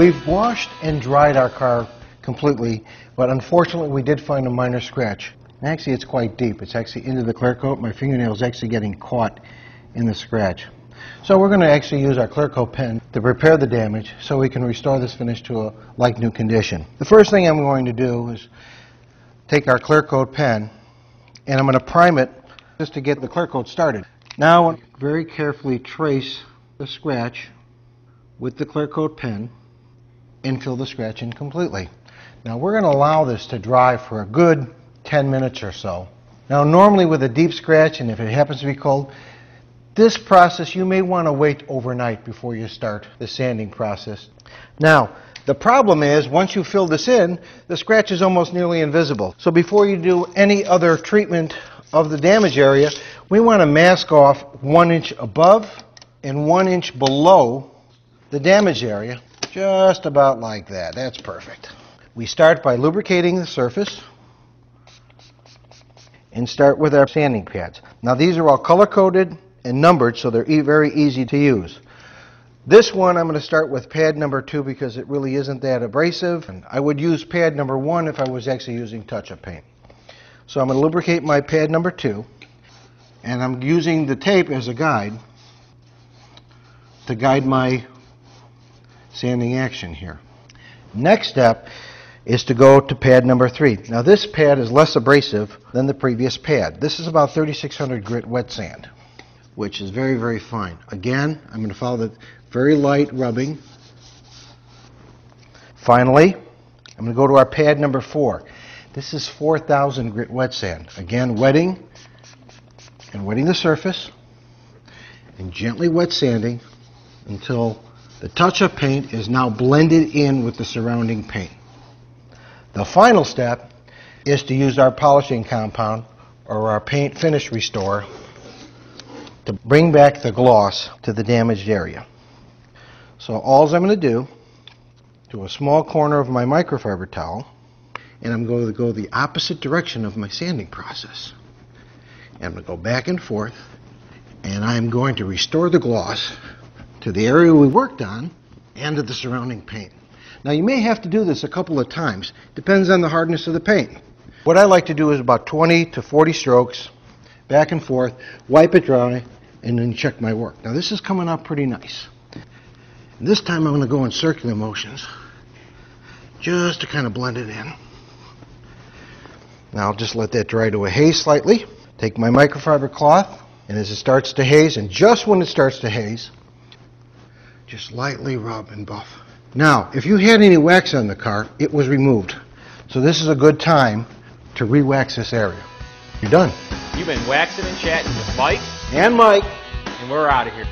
We've washed and dried our car completely, but unfortunately we did find a minor scratch. And actually it's quite deep. It's actually into the clear coat. My fingernail is actually getting caught in the scratch. So we're going to actually use our clear coat pen to repair the damage so we can restore this finish to a like new condition. The first thing I'm going to do is take our clear coat pen and I'm going to prime it just to get the clear coat started. Now very carefully trace the scratch with the clear coat pen and fill the scratch in completely. Now we're going to allow this to dry for a good 10 minutes or so. Now normally with a deep scratch, and if it happens to be cold, this process you may want to wait overnight before you start the sanding process. Now the problem is once you fill this in, the scratch is almost nearly invisible. So before you do any other treatment of the damage area, we want to mask off 1 inch above and 1 inch below the damage area, just about like that. That's perfect. We start by lubricating the surface and start with our sanding pads. Now these are all color-coded and numbered, so they're very easy to use. This one I'm going to start with pad number 2 because it really isn't that abrasive. And I would use pad number 1 if I was actually using touch-up paint. So I'm going to lubricate my pad number 2, and I'm using the tape as a guide to guide my sanding action here. Next step is to go to pad number 3. Now this pad is less abrasive than the previous pad. This is about 3600 grit wet sand, which is very fine. Again, I'm going to follow the very light rubbing. Finally, I'm going to go to our pad number 4. This is 4000 grit wet sand. Again, wetting the surface and gently wet sanding until the touch-up paint is now blended in with the surrounding paint. The final step is to use our polishing compound or our paint finish restorer to bring back the gloss to the damaged area. So all I'm going to do to a small corner of my microfiber towel, and I'm going to go the opposite direction of my sanding process. And I'm going to go back and forth, and I'm going to restore the gloss to the area we worked on and to the surrounding paint. Now you may have to do this a couple of times. Depends on the hardness of the paint. What I like to do is about 20 to 40 strokes, back and forth, wipe it dry, and then check my work. Now this is coming out pretty nice. And this time I'm going to go in circular motions just to kind of blend it in. Now I'll just let that dry to a haze slightly. Take my microfiber cloth, and as it starts to haze, and just when it starts to haze, just lightly rub and buff. Now, if you had any wax on the car, it was removed. So this is a good time to re-wax this area. You're done. You've been waxing and chatting with Mike and Mike, and we're out of here.